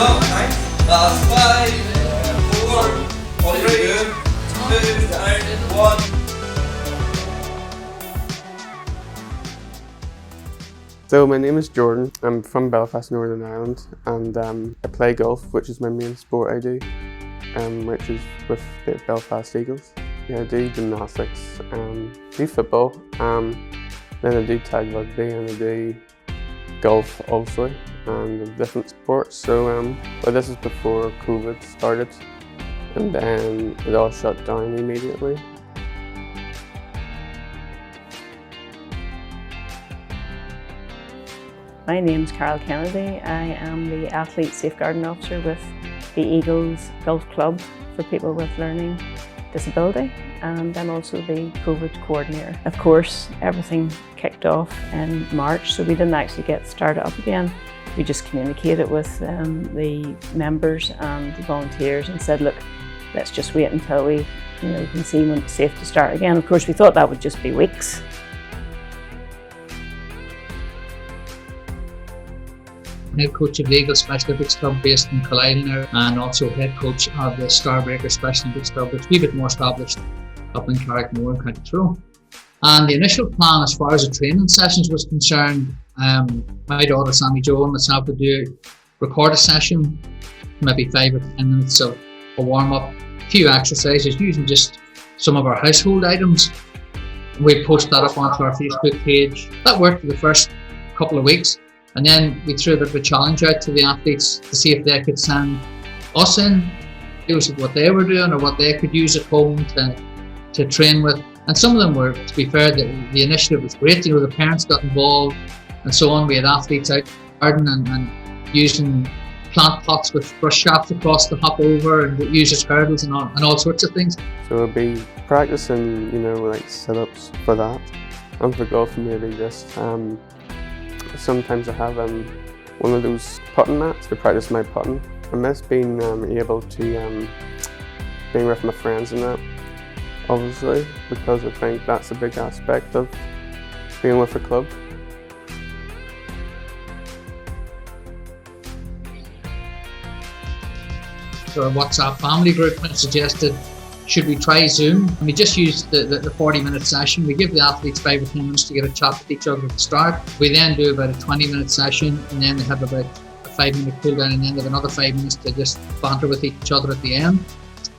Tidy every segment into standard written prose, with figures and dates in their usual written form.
No, last 5, 4, 3, 2, 1. So my name is Jordan. I'm from Belfast, Northern Ireland, and I play golf, which is my main sport I do, which is with the Belfast Eagles. Yeah, I do gymnastics, do football, then I do tag rugby and I do golf also, and different sports. So but this is before COVID started, and then it all shut down immediately. My name's Carol Kennedy. I am the Athlete Safeguarding Officer with the Eagles Golf Club for people with learning disability, and I'm also the COVID coordinator. Of course, everything kicked off in March, so we didn't actually get started up again. We just communicated with the members and the volunteers and said, look, let's just wait until we can see when it's safe to start again. Of course, we thought that would just be weeks. Head coach of the Eagles Special Olympics Club based in Killilena, and also head coach of the Starbreakers Special Olympics Club, which is a wee bit more established up in Carrickmore and County Tyrone. And the initial plan as far as the training sessions was concerned, my daughter Sammy Jo and myself would record a session, maybe 5 or 10 minutes of a warm-up, a few exercises, using just some of our household items. We post that up onto our Facebook page. That worked for the first couple of weeks. And then we threw a bit of a challenge out to the athletes to see if they could send us in, use what they were doing or what they could use at home to train with. And some of them were, to be fair, the initiative was great. The parents got involved and so on. We had athletes out garden and using plant pots with brush shafts across to hop over and use as hurdles and all sorts of things. So I'll be practicing, like sit-ups for that, and for golf maybe just. Sometimes I have one of those putting mats to practice my putting. I miss being able to being with my friends and that, obviously, because I think that's a big aspect of being with a club. So our WhatsApp family group suggested, should we try Zoom? And we just used the 40-minute session. We give the athletes 5 or 10 minutes to get a chat with each other at the start. We then do about a 20-minute session, and then they have about a 5-minute cool down, and then they have another 5 minutes to just banter with each other at the end.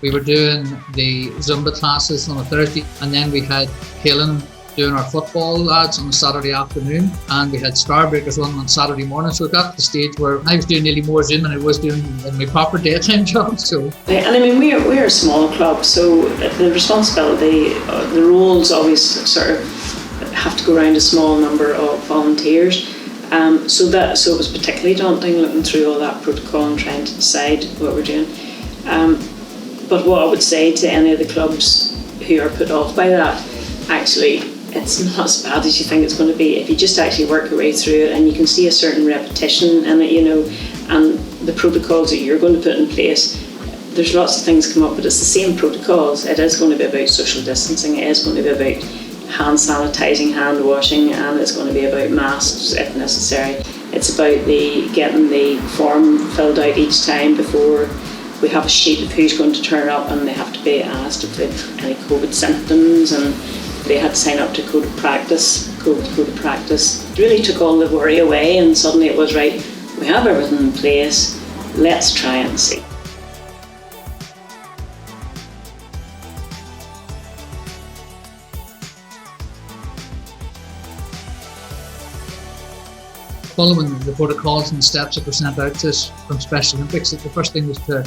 We were doing the Zumba classes on a Thursday, and then we had Helen doing our football lads on a Saturday afternoon, and we had Starbreakers running on Saturday morning. So it got to the stage where I was doing nearly more Zoom than I was doing in my proper daytime job. So, and I mean, we're a small club, so the responsibility, the roles always sort of have to go around a small number of volunteers. So it was particularly daunting looking through all that protocol and trying to decide what we're doing. But what I would say to any of the clubs who are put off by that, actually, it's not as bad as you think it's going to be if you just actually work your way through it and you can see a certain repetition in it, and the protocols that you're going to put in place. There's lots of things come up, but it's the same protocols. It is going to be about social distancing, it is going to be about hand sanitising, hand washing, and it's going to be about masks if necessary. It's about getting the form filled out each time before we have a sheet of who's going to turn up, and they have to be asked if they have any COVID symptoms, and they had to sign up to code of practice. It really took all the worry away, and suddenly it was right, we have everything in place, let's try and see. following the protocols and steps that were sent out to us from Special Olympics, the first thing was to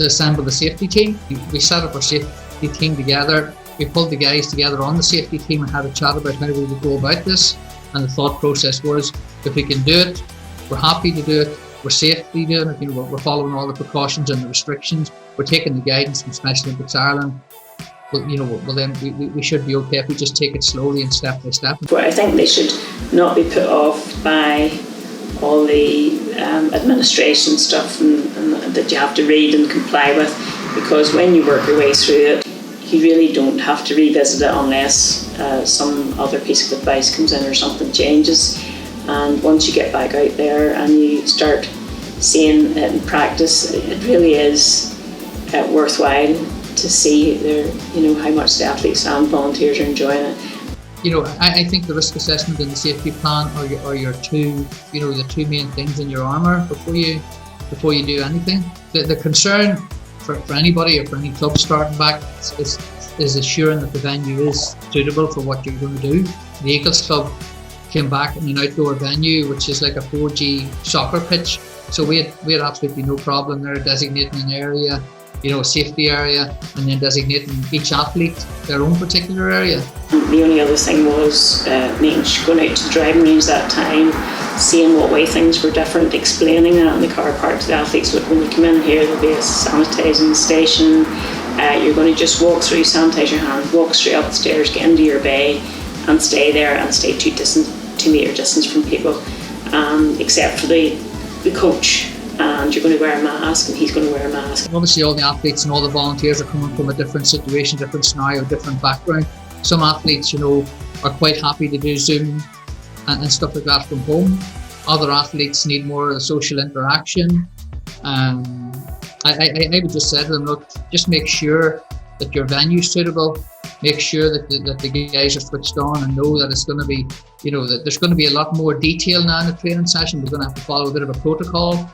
assemble the safety team. We set up our safety team together. We pulled the guys together on the safety team and had a chat about how we would go about this. And the thought process was, if we can do it, we're happy to do it, we're safely doing it, we're following all the precautions and the restrictions, we're taking the guidance from Special Olympics Ireland. Well then we should be okay if we just take it slowly and step by step. But I think they should not be put off by all the administration stuff and that you have to read and comply with, because when you work your way through it, you really don't have to revisit it unless some other piece of advice comes in or something changes. And once you get back out there and you start seeing it in practice, it really is worthwhile to see how much the athletes and volunteers are enjoying it. I think the risk assessment and the safety plan are your two, the two main things in your armour before you do anything. The concern for anybody or for any club starting back is assuring that the venue is suitable for what you're going to do. The Eagles Club came back in an outdoor venue, which is like a 4G soccer pitch. So we had absolutely no problem there designating an area, safety area, and then designating each athlete their own particular area. The only other thing was going out to the driving range that time, seeing what way things were different, explaining that in the car park to the athletes. Look, when you come in here, there'll be a sanitising station. You're going to just walk through, sanitise your hands, walk straight up the stairs, get into your bay, and stay there and stay 2 metre distance from people, except for the coach. And you're going to wear a mask, and he's going to wear a mask. Obviously, all the athletes and all the volunteers are coming from a different situation, different scenario, different background. Some athletes, are quite happy to do Zoom and stuff like that from home. Other athletes need more of the social interaction. I would just say to them, look, just make sure that your venue's suitable. Make sure that the guys are switched on and know that it's going to be, that there's going to be a lot more detail now in the training session. We're going to have to follow a bit of a protocol.